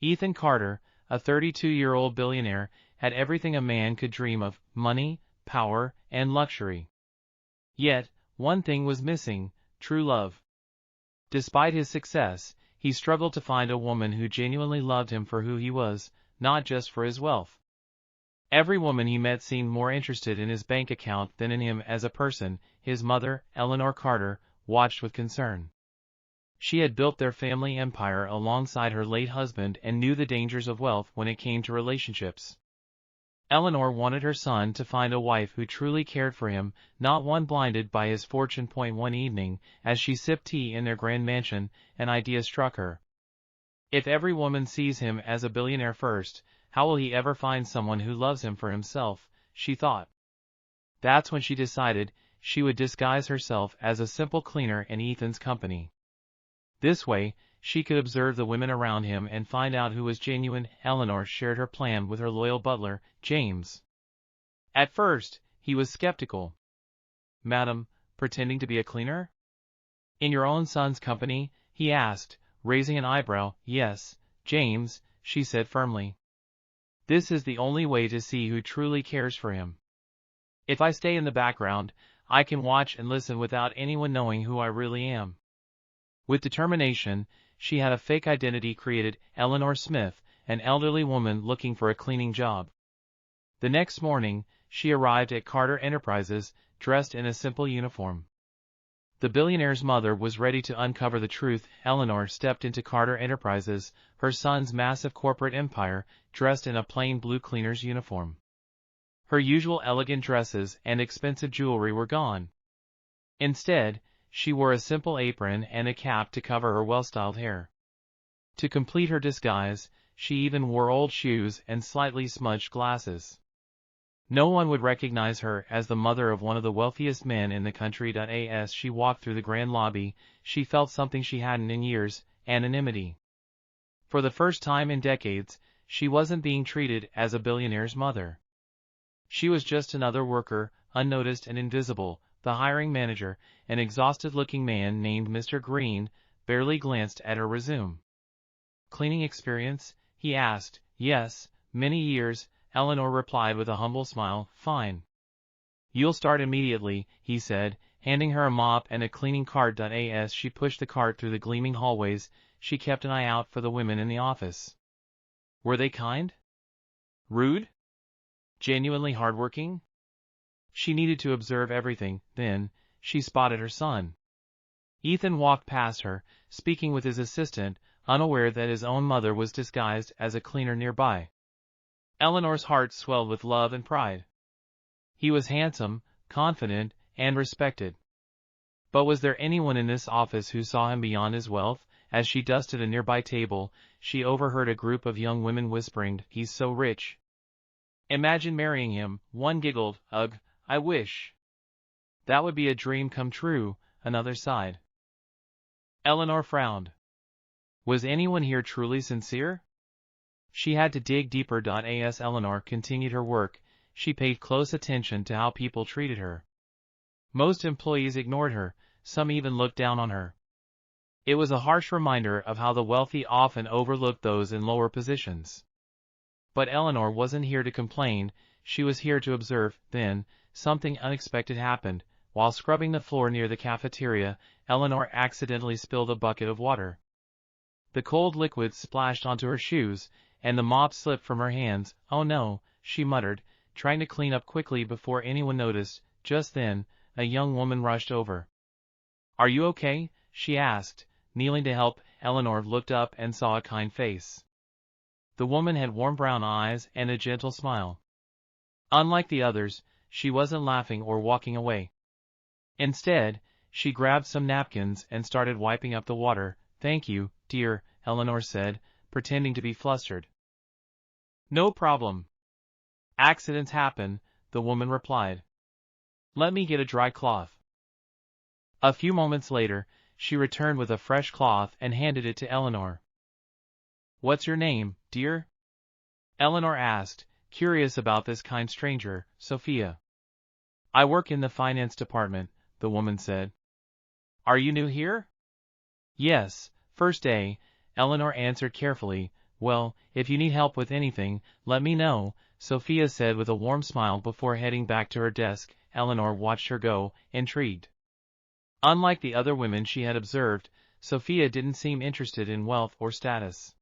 Ethan Carter, a 32-year-old billionaire, had everything a man could dream of: money, power, and luxury. Yet, one thing was missing: true love. Despite his success, he struggled to find a woman who genuinely loved him for who he was, not just for his wealth. Every woman he met seemed more interested in his bank account than in him as a person. His mother, Eleanor Carter, watched with concern. She had built their family empire alongside her late husband and knew the dangers of wealth when it came to relationships. Eleanor wanted her son to find a wife who truly cared for him, not one blinded by his fortune. One evening, as she sipped tea in their grand mansion, an idea struck her. If every woman sees him as a billionaire first, how will he ever find someone who loves him for himself, she thought. That's when she decided she would disguise herself as a simple cleaner in Ethan's company. This way, she could observe the women around him and find out who was genuine. Eleanor shared her plan with her loyal butler, James. At first, he was skeptical. "Madam, pretending to be a cleaner? In your own son's company?" he asked, raising an eyebrow. "Yes, James," she said firmly. "This is the only way to see who truly cares for him. If I stay in the background, I can watch and listen without anyone knowing who I really am." With determination, she had a fake identity created: Eleanor Smith, an elderly woman looking for a cleaning job. The next morning, she arrived at Carter Enterprises, dressed in a simple uniform. The billionaire's mother was ready to uncover the truth. Eleanor stepped into Carter Enterprises, her son's massive corporate empire, dressed in a plain blue cleaner's uniform. Her usual elegant dresses and expensive jewelry were gone. Instead, she wore a simple apron and a cap to cover her well-styled hair. To complete her disguise, she even wore old shoes and slightly smudged glasses. No one would recognize her as the mother of one of the wealthiest men in the country. As she walked through the grand lobby, she felt something she hadn't in years: anonymity. For the first time in decades, she wasn't being treated as a billionaire's mother. She was just another worker, unnoticed and invisible. The hiring manager, an exhausted-looking man named Mr. Green, barely glanced at her resume. "Cleaning experience?" he asked. "Yes, many years," Eleanor replied with a humble smile. "Fine. You'll start immediately," he said, handing her a mop and a cleaning cart. As she pushed the cart through the gleaming hallways, she kept an eye out for the women in the office. Were they kind? Rude? Genuinely hardworking? She needed to observe everything. Then, she spotted her son. Ethan walked past her, speaking with his assistant, unaware that his own mother was disguised as a cleaner nearby. Eleanor's heart swelled with love and pride. He was handsome, confident, and respected. But was there anyone in this office who saw him beyond his wealth? As she dusted a nearby table, she overheard a group of young women whispering, "He's so rich. Imagine marrying him." One giggled. "Ugh, I wish. That would be a dream come true," another sighed. Eleanor frowned. Was anyone here truly sincere? She had to dig deeper. As Eleanor continued her work, she paid close attention to how people treated her. Most employees ignored her, some even looked down on her. It was a harsh reminder of how the wealthy often overlook those in lower positions. But Eleanor wasn't here to complain, she was here to observe. Then, something unexpected happened. While scrubbing the floor near the cafeteria, Eleanor accidentally spilled a bucket of water. The cold liquid splashed onto her shoes, and the mop slipped from her hands. "Oh no," she muttered, trying to clean up quickly before anyone noticed. Just then, a young woman rushed over. "Are you okay?" she asked, kneeling to help. Eleanor looked up and saw a kind face. The woman had warm brown eyes and a gentle smile. Unlike the others, she wasn't laughing or walking away. Instead, she grabbed some napkins and started wiping up the water. "Thank you, dear," Eleanor said, pretending to be flustered. "No problem. Accidents happen," the woman replied. "Let me get a dry cloth." A few moments later, she returned with a fresh cloth and handed it to Eleanor. "What's your name, dear?" Eleanor asked, curious about this kind stranger. "Sophia." "I work in the finance department," the woman said. "Are you new here?" "Yes, first day," Eleanor answered carefully. Well, if you need help with anything, let me know, Sophia said with a warm smile before heading back to her desk. Eleanor watched her go, intrigued. Unlike the other women she had observed, Sophia didn't seem interested in wealth or status.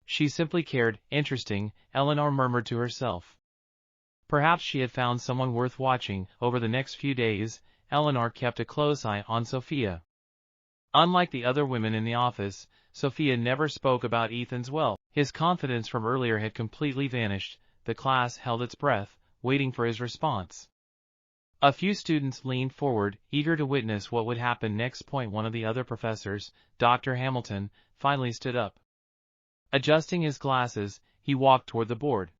She simply cared. Interesting, Eleanor murmured to herself. Perhaps she had found someone worth watching. Over the next few days, Eleanor kept a close eye on Sophia. Unlike the other women in the office, Sophia never spoke about Ethan's wealth. His confidence from earlier had completely vanished. The class held its breath, waiting for his response. A few students leaned forward, eager to witness what would happen next. One of the other professors, Dr. Hamilton, finally stood up. Adjusting his glasses, he walked toward the board.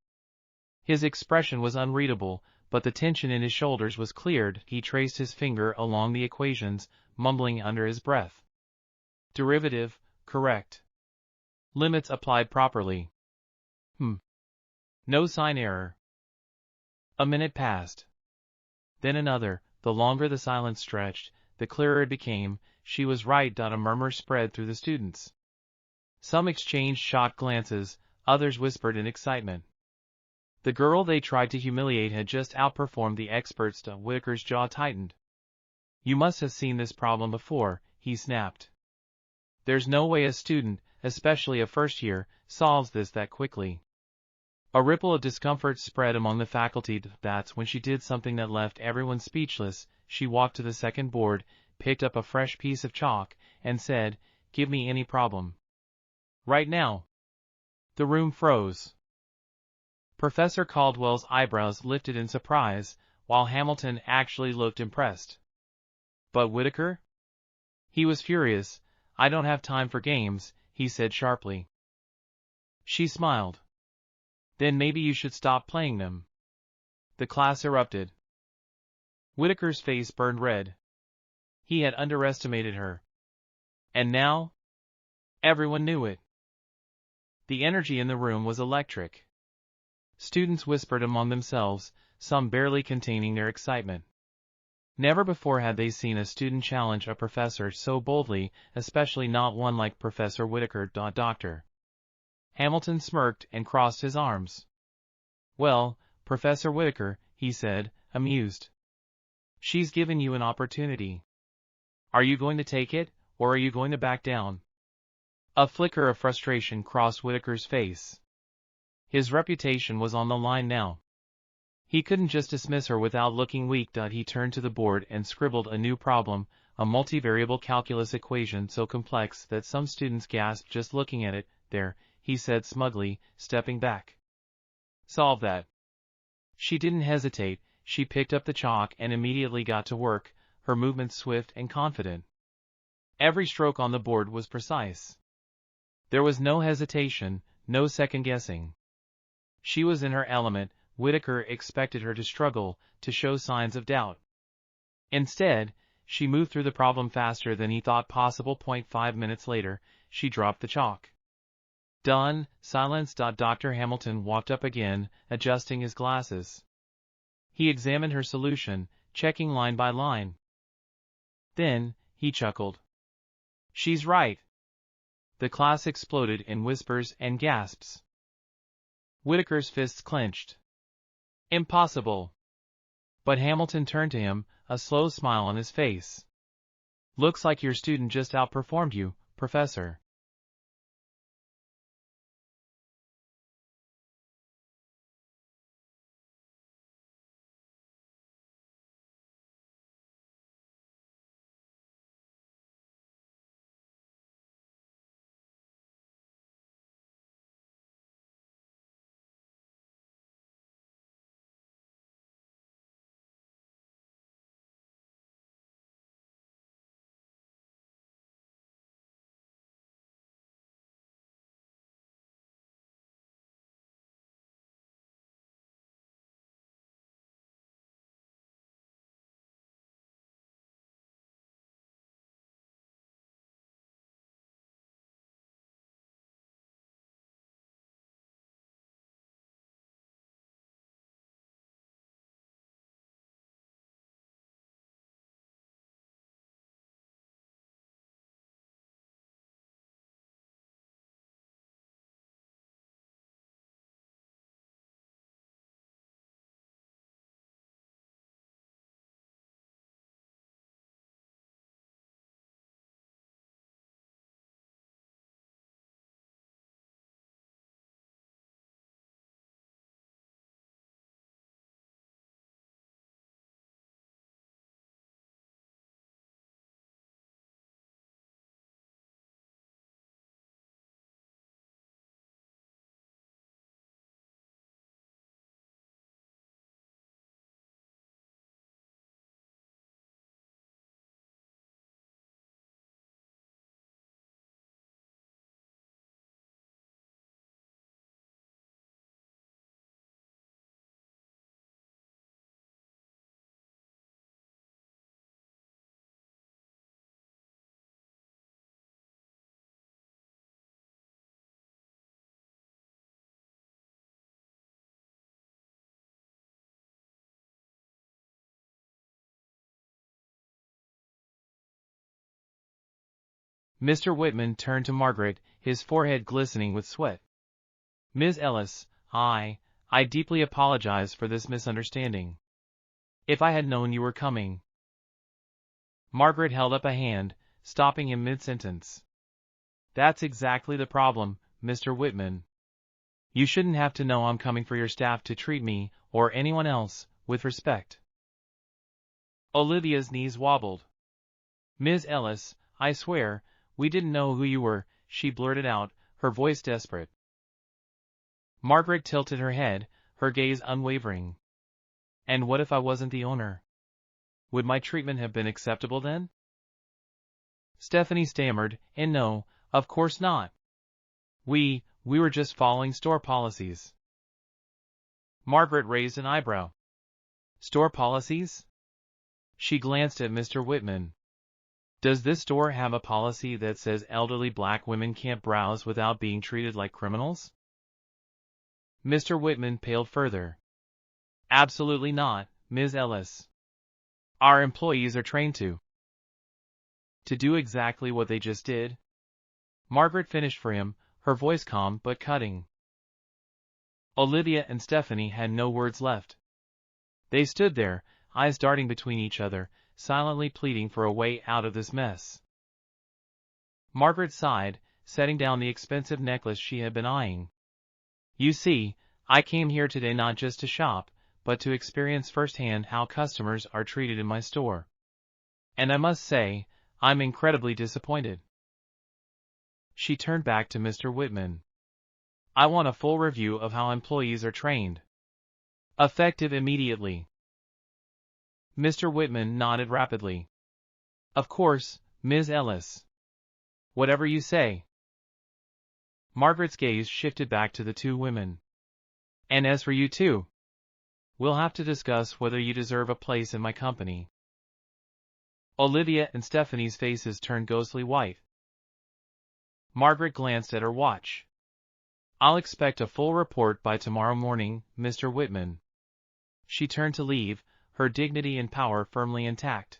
His expression was unreadable, but the tension in his shoulders was cleared. He traced his finger along the equations, mumbling under his breath. Derivative, correct. Limits applied properly. No sign error. A minute passed. Then another. The longer the silence stretched, the clearer it became. She was right. A murmur spread through the students. Some exchanged shocked glances, others whispered in excitement. The girl they tried to humiliate had just outperformed the experts. Whitaker's jaw tightened. You must have seen this problem before, he snapped. There's no way a student, especially a first year, solves this that quickly. A ripple of discomfort spread among the faculty. That's when she did something that left everyone speechless. She walked to the second board, picked up a fresh piece of chalk, and said, "Give me any problem. Right now." The room froze. Professor Caldwell's eyebrows lifted in surprise, while Hamilton actually looked impressed. But Whitaker? He was furious. "I don't have time for games," he said sharply. She smiled. "Then maybe you should stop playing them." The class erupted. Whitaker's face burned red. He had underestimated her. And now? Everyone knew it. The energy in the room was electric. Students whispered among themselves, some barely containing their excitement. Never before had they seen a student challenge a professor so boldly, especially not one like Professor Whitaker. Dr. Hamilton smirked and crossed his arms. "Well, Professor Whitaker," he said, amused. "She's given you an opportunity. Are you going to take it, or are you going to back down?" A flicker of frustration crossed Whitaker's face. His reputation was on the line now. He couldn't just dismiss her without looking weak. He turned to the board and scribbled a new problem, a multivariable calculus equation so complex that some students gasped just looking at it. "There," he said smugly, stepping back. "Solve that." She didn't hesitate. She picked up the chalk and immediately got to work, her movements swift and confident. Every stroke on the board was precise. There was no hesitation, no second-guessing. She was in her element. Whitaker expected her to struggle, to show signs of doubt. Instead, she moved through the problem faster than he thought possible. 5 minutes later, she dropped the chalk. Done. Silence. Dr. Hamilton walked up again, adjusting his glasses. He examined her solution, checking line by line. Then, he chuckled. "She's right." The class exploded in whispers and gasps. Whitaker's fists clenched. "Impossible." But Hamilton turned to him, a slow smile on his face. "Looks like your student just outperformed you, Professor." Mr. Whitman turned to Margaret, his forehead glistening with sweat. Ms. Ellis, I deeply apologize for this misunderstanding. If I had known you were coming. Margaret held up a hand, stopping him mid-sentence. That's exactly the problem, Mr. Whitman. You shouldn't have to know I'm coming for your staff to treat me, or anyone else, with respect. Olivia's knees wobbled. Ms. Ellis, I swear, we didn't know who you were, she blurted out, her voice desperate. Margaret tilted her head, her gaze unwavering. And what if I wasn't the owner? Would my treatment have been acceptable then? Stephanie stammered, and no, of course not. We were just following store policies. Margaret raised an eyebrow. Store policies? She glanced at Mr. Whitman. Does this store have a policy that says elderly black women can't browse without being treated like criminals? Mr. Whitman paled further. Absolutely not, Ms. Ellis. Our employees are trained to do exactly what they just did. Margaret finished for him, her voice calm but cutting. Olivia and Stephanie had no words left. They stood there, eyes darting between each other, silently pleading for a way out of this mess. Margaret sighed, setting down the expensive necklace she had been eyeing. You see, I came here today not just to shop, but to experience firsthand how customers are treated in my store. And I must say, I'm incredibly disappointed. She turned back to Mr. Whitman. I want a full review of how employees are trained. Effective immediately. Mr. Whitman nodded rapidly. Of course, Ms. Ellis. Whatever you say. Margaret's gaze shifted back to the two women. And as for you two, we'll have to discuss whether you deserve a place in my company. Olivia and Stephanie's faces turned ghostly white. Margaret glanced at her watch. I'll expect a full report by tomorrow morning, Mr. Whitman. She turned to leave, her dignity and power firmly intact.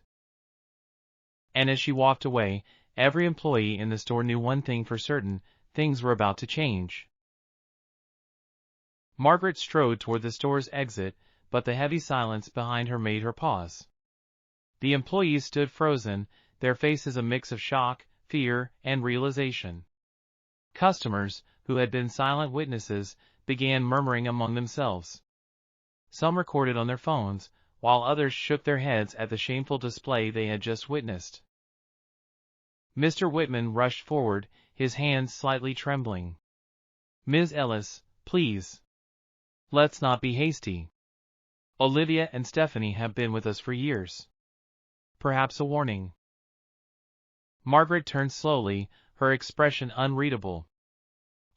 And as she walked away, every employee in the store knew one thing for certain: things were about to change. Margaret strode toward the store's exit, but the heavy silence behind her made her pause. The employees stood frozen, their faces a mix of shock, fear, and realization. Customers, who had been silent witnesses, began murmuring among themselves. Some recorded on their phones, while others shook their heads at the shameful display they had just witnessed. Mr. Whitman rushed forward, his hands slightly trembling. Ms. Ellis, please. Let's not be hasty. Olivia and Stephanie have been with us for years. Perhaps a warning. Margaret turned slowly, her expression unreadable.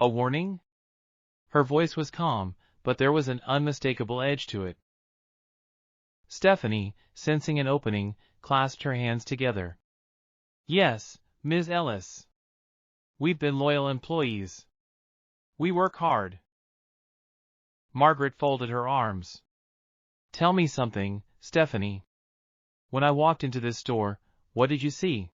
A warning? Her voice was calm, but there was an unmistakable edge to it. Stephanie, sensing an opening, clasped her hands together. Yes, Ms. Ellis. We've been loyal employees. We work hard. Margaret folded her arms. Tell me something, Stephanie. When I walked into this store, what did you see?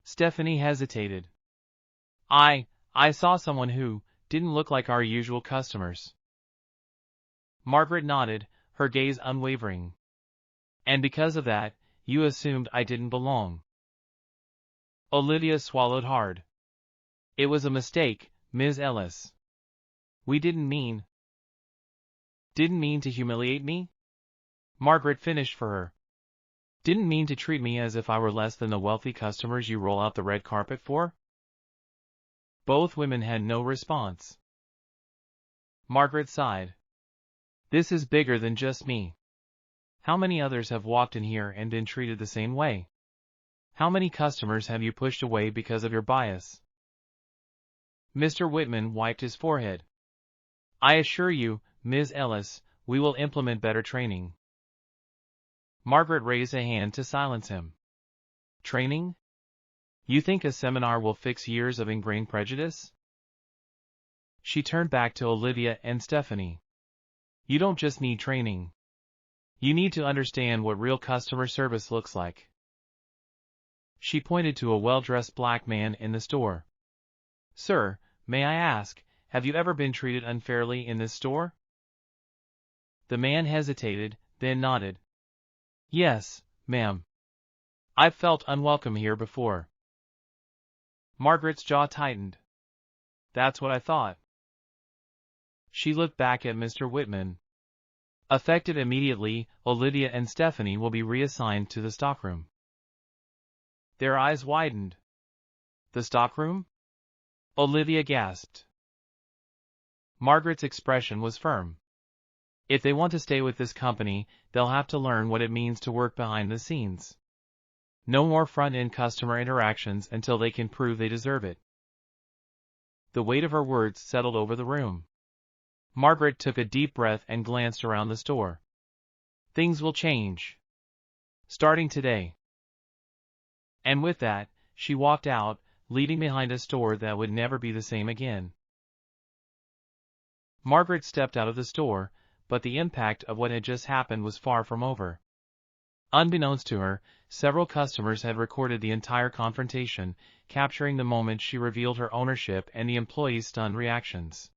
Stephanie hesitated. I saw someone who didn't look like our usual customers. Margaret nodded, her gaze unwavering. And because of that, you assumed I didn't belong. Olivia swallowed hard. It was a mistake, Ms. Ellis. We didn't mean to humiliate me? Margaret finished for her. Didn't mean to treat me as if I were less than the wealthy customers you roll out the red carpet for? Both women had no response. Margaret sighed. This is bigger than just me. How many others have walked in here and been treated the same way? How many customers have you pushed away because of your bias? Mr. Whitman wiped his forehead. I assure you, Ms. Ellis, we will implement better training. Margaret raised a hand to silence him. Training? You think a seminar will fix years of ingrained prejudice? She turned back to Olivia and Stephanie. You don't just need training. You need to understand what real customer service looks like. She pointed to a well-dressed black man in the store. Sir, may I ask, have you ever been treated unfairly in this store? The man hesitated, then nodded. Yes, ma'am. I've felt unwelcome here before. Margaret's jaw tightened. That's what I thought. She looked back at Mr. Whitman. Effective immediately, Olivia and Stephanie will be reassigned to the stockroom. Their eyes widened. The stockroom? Olivia gasped. Margaret's expression was firm. If they want to stay with this company, they'll have to learn what it means to work behind the scenes. No more front-end customer interactions until they can prove they deserve it. The weight of her words settled over the room. Margaret took a deep breath and glanced around the store. Things will change. Starting today. And with that, she walked out, leaving behind a store that would never be the same again. Margaret stepped out of the store, but the impact of what had just happened was far from over. Unbeknownst to her, several customers had recorded the entire confrontation, capturing the moment she revealed her ownership and the employees' stunned reactions.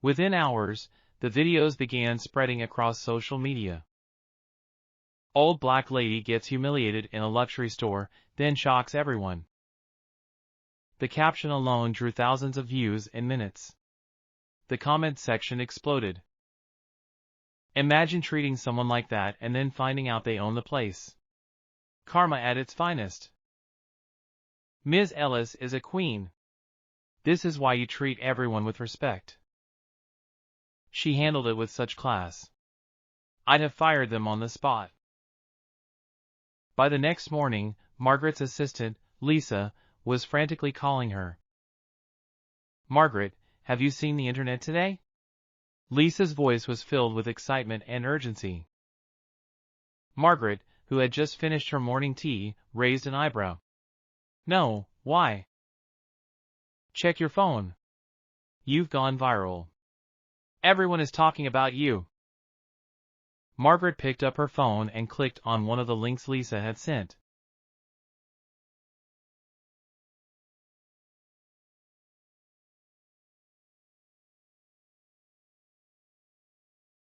Within hours, the videos began spreading across social media. Old black lady gets humiliated in a luxury store, then shocks everyone. The caption alone drew thousands of views in minutes. The comment section exploded. Imagine treating someone like that and then finding out they own the place. Karma at its finest. Ms. Ellis is a queen. This is why you treat everyone with respect. She handled it with such class. I'd have fired them on the spot. By the next morning, Margaret's assistant, Lisa, was frantically calling her. Margaret, have you seen the internet today? Lisa's voice was filled with excitement and urgency. Margaret, who had just finished her morning tea, raised an eyebrow. No, why? Check your phone. You've gone viral. Everyone is talking about you. Margaret picked up her phone and clicked on one of the links Lisa had sent.